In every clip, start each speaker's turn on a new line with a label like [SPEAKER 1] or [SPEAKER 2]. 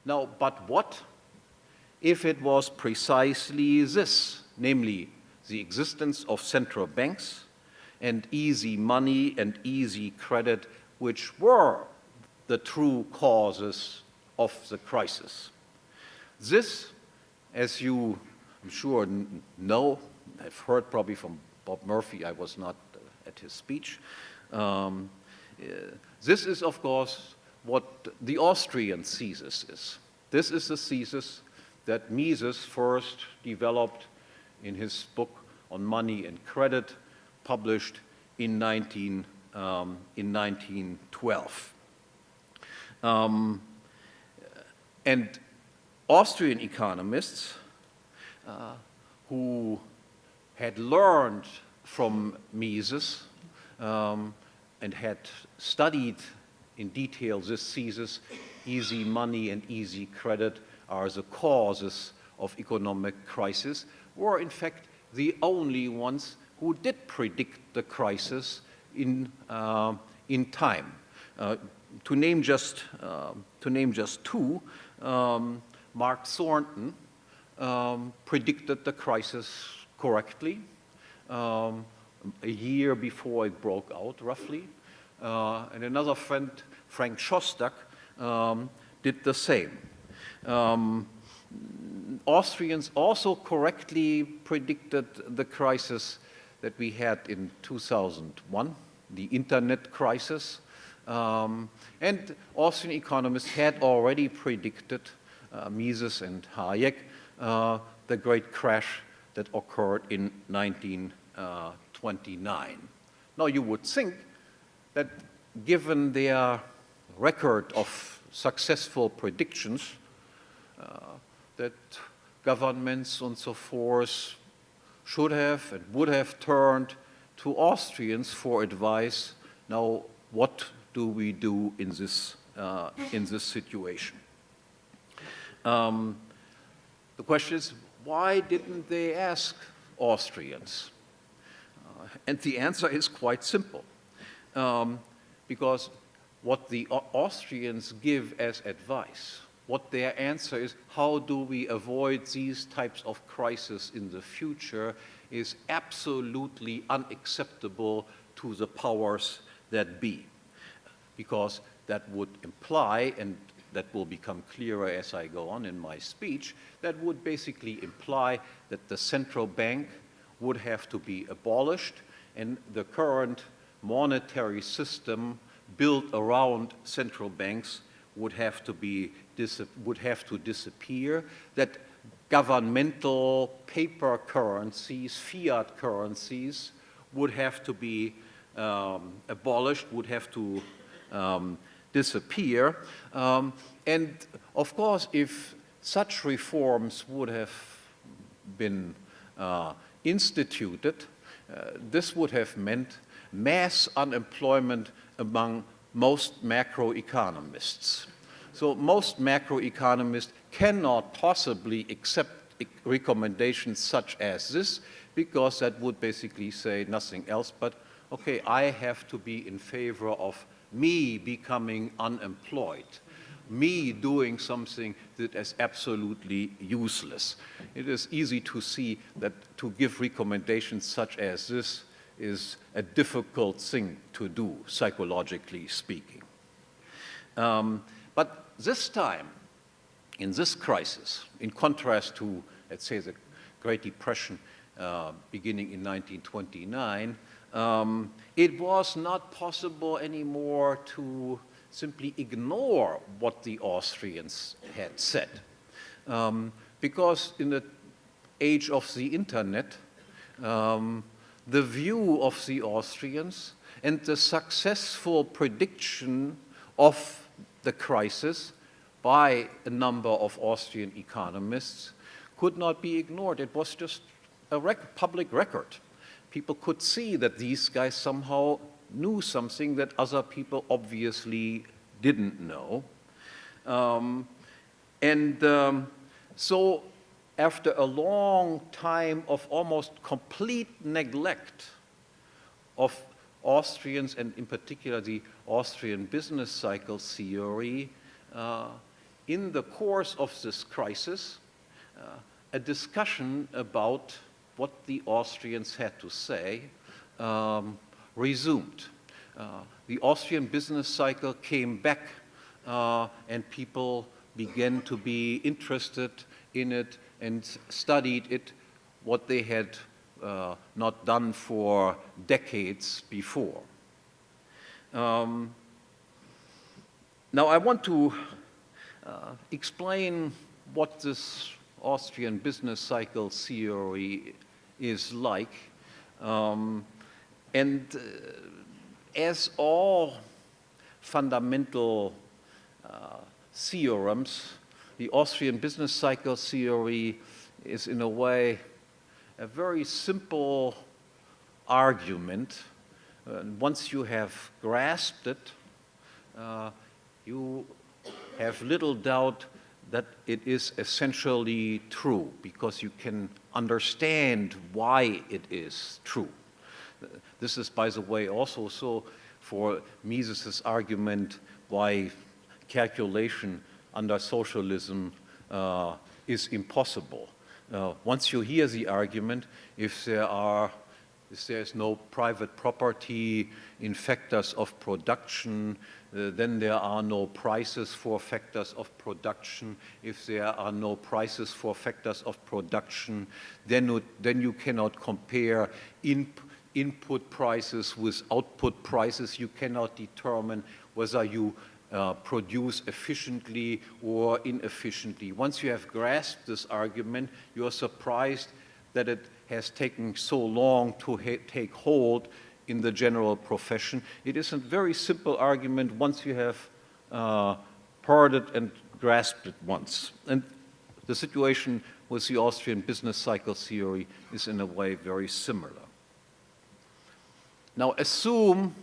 [SPEAKER 1] Now, but what if it was precisely this, namely the existence of central banks and easy money and easy credit, which were the true causes of the crisis? This, as you, I'm sure, know, have heard probably from Bob Murphy, I was not at his speech. This is, of course, what the Austrian thesis is. This is the thesis that Mises first developed in his book on money and credit, published in 1912. And Austrian economists who had learned from Mises and had studied in detail this thesis, easy money and easy credit are the causes of economic crisis, were in fact the only ones who did predict the crisis in time. To name just two, Mark Thornton predicted the crisis correctly a year before it broke out, roughly. And another friend, Frank Shostak, did the same. Austrians also correctly predicted the crisis that we had in 2001, the internet crisis. And Austrian economists had already predicted, Mises and Hayek, the great crash that occurred in 1929. Now you would think that given their record of successful predictions, that governments and so forth should have and would have turned to Austrians for advice. Now, what do we do in this situation? The question is, why didn't they ask Austrians? And the answer is quite simple. Because what the Austrians give as advice, what their answer is, how do we avoid these types of crises in the future, is absolutely unacceptable to the powers that be. Because that would imply, and that will become clearer as I go on in my speech, that would basically imply that the central bank would have to be abolished and the current monetary system built around central banks would have to disappear, that governmental paper currencies, fiat currencies, would have to be abolished, would have to disappear. And of course, if such reforms would have been instituted, this would have meant mass unemployment among most macroeconomists. So most macroeconomists cannot possibly accept recommendations such as this, because that would basically say nothing else but, okay, I have to be in favor of me becoming unemployed, me doing something that is absolutely useless. It is easy to see that to give recommendations such as this is a difficult thing to do, psychologically speaking. But this time, in this crisis, in contrast to, let's say, the Great Depression beginning in 1929, it was not possible anymore to simply ignore what the Austrians had said. Because in the age of the internet, the view of the Austrians and the successful prediction of the crisis by a number of Austrian economists could not be ignored. It was just a public record. People could see that these guys somehow knew something that other people obviously didn't know. So after a long time of almost complete neglect of Austrians, and in particular the Austrian business cycle theory, in the course of this crisis, a discussion about what the Austrians had to say resumed. The Austrian business cycle came back and people began to be interested in it and studied it, what they had not done for decades before. Now I want to explain what this Austrian business cycle theory is like. As all fundamental theorems, the Austrian business cycle theory is in a way a very simple argument. Once you have grasped it, you have little doubt that it is essentially true, because you can understand why it is true. This is, by the way, also so for Mises's argument why calculation under socialism is impossible. Once you hear the argument, if there is no private property in factors of production, then there are no prices for factors of production. If there are no prices for factors of production, then you cannot compare input prices with output prices. You cannot determine whether you produce efficiently or inefficiently. Once you have grasped this argument, you are surprised that it has taken so long to take hold in the general profession. It is a very simple argument once you have heard it and grasped it once. And the situation with the Austrian business cycle theory is in a way very similar. Now assume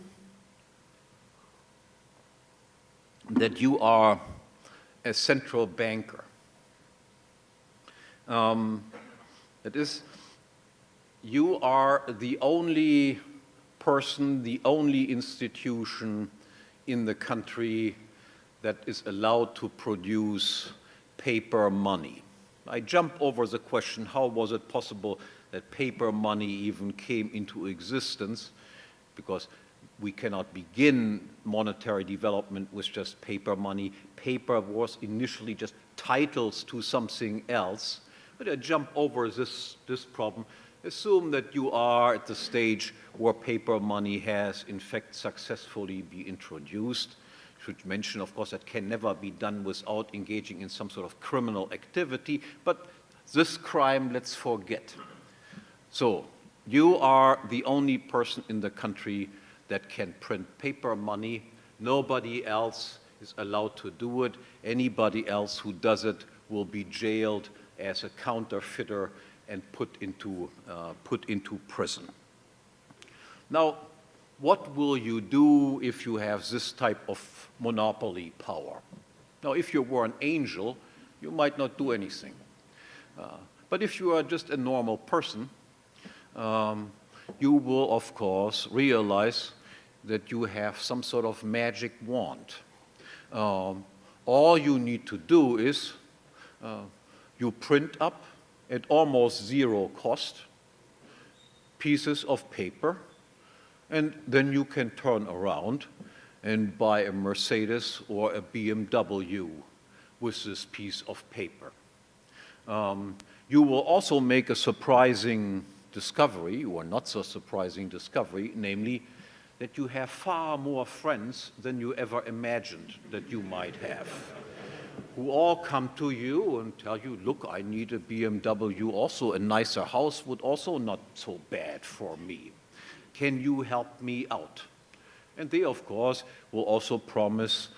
[SPEAKER 1] that you are a central banker. That is, you are the only person, the only institution in the country that is allowed to produce paper money. I jump over the question, how was it possible that paper money even came into existence? Because we cannot begin monetary development with just paper money. Paper was initially just titles to something else. But I jump over this problem. Assume that you are at the stage where paper money has, in fact, successfully been introduced. I should mention, of course, that can never be done without engaging in some sort of criminal activity. But this crime, let's forget. So you are the only person in the country that can print paper money. Nobody else is allowed to do it. Anybody else who does it will be jailed as a counterfeiter and put into prison. Now, what will you do if you have this type of monopoly power? Now, if you were an angel, you might not do anything. But if you are just a normal person, you will, of course, realize that you have some sort of magic wand. All you need to do is you print up at almost zero cost pieces of paper, and then you can turn around and buy a Mercedes or a BMW with this piece of paper. You will also make a surprising discovery, or not so surprising discovery, namely that you have far more friends than you ever imagined that you might have, who all come to you and tell you, look, I need a BMW also, a nicer house would also not so bad for me. Can you help me out? And they, of course, will also promise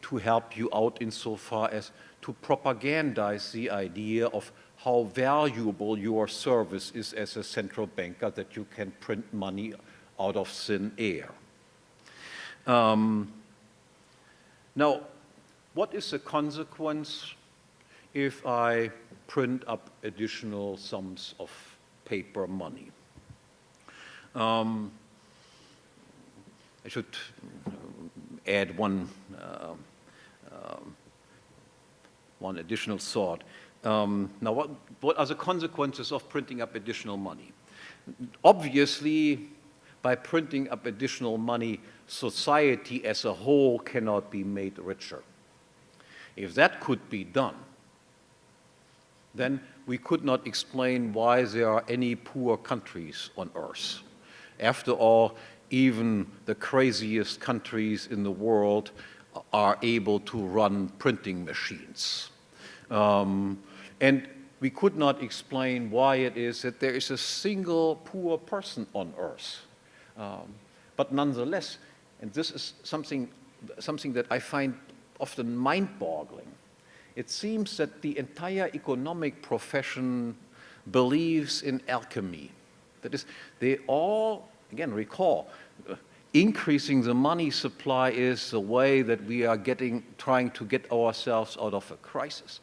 [SPEAKER 1] to help you out insofar as to propagandize the idea of how valuable your service is as a central banker, that you can print money out of thin air. Now, what is the consequence if I print up additional sums of paper money? I should add one one additional thought. Now, what are the consequences of printing up additional money? Obviously, by printing up additional money, society as a whole cannot be made richer. If that could be done, then we could not explain why there are any poor countries on earth. After all, even the craziest countries in the world are able to run printing machines. And we could not explain why it is that there is a single poor person on earth. But nonetheless, and this is something that I find often mind-boggling, it seems that the entire economic profession believes in alchemy. That is, they all, again, recall, increasing the money supply is the way that we are trying to get ourselves out of a crisis.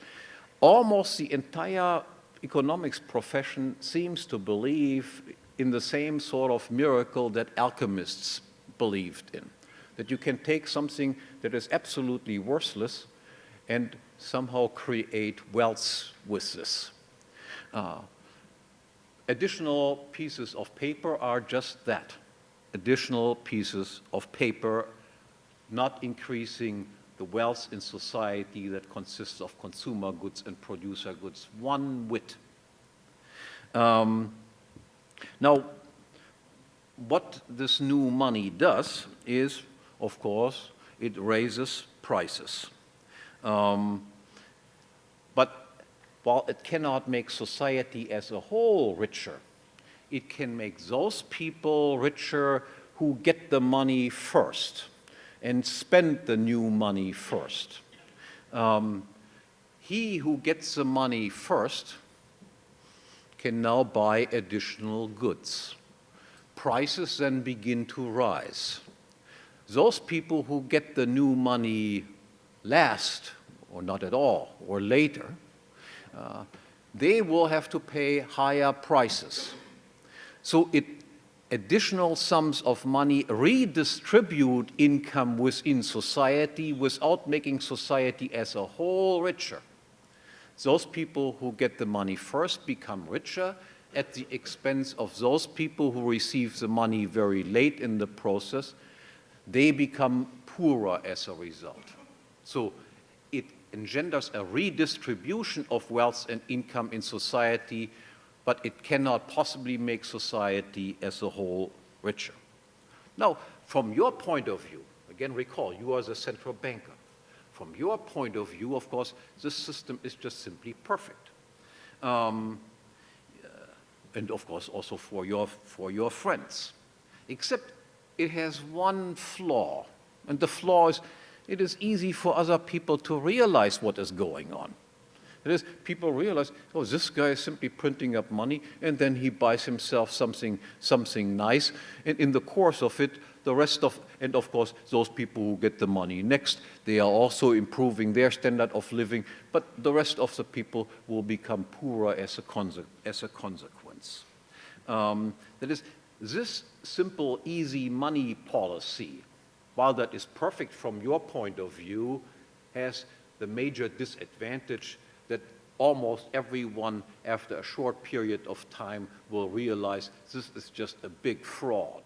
[SPEAKER 1] Almost the entire economics profession seems to believe in the same sort of miracle that alchemists believed in, that you can take something that is absolutely worthless and somehow create wealth with this. Additional pieces of paper are just that, additional pieces of paper, not increasing the wealth in society that consists of consumer goods and producer goods one whit. Now, what this new money does is, of course, it raises prices. But while it cannot make society as a whole richer, it can make those people richer who get the money first and spend the new money first. He who gets the money first can now buy additional goods. Prices then begin to rise. Those people who get the new money last, or not at all, or later, they will have to pay higher prices. So additional sums of money redistribute income within society without making society as a whole richer. Those people who get the money first become richer at the expense of those people who receive the money very late in the process. They become poorer as a result. So it engenders a redistribution of wealth and income in society, but it cannot possibly make society as a whole richer. Now, from your point of view, again recall, you are the central banker. From your point of view, of course, this system is just simply perfect. And of course also for your friends. Except it has one flaw, and the flaw is it is easy for other people to realize what is going on. That is, people realize, oh, this guy is simply printing up money, and then he buys himself something nice, and in the course of it, and of course, those people who get the money next, they are also improving their standard of living, but the rest of the people will become poorer as a consequence. That is, this simple, easy money policy, while that is perfect from your point of view, has the major disadvantage that almost everyone, after a short period of time, will realize this is just a big fraud.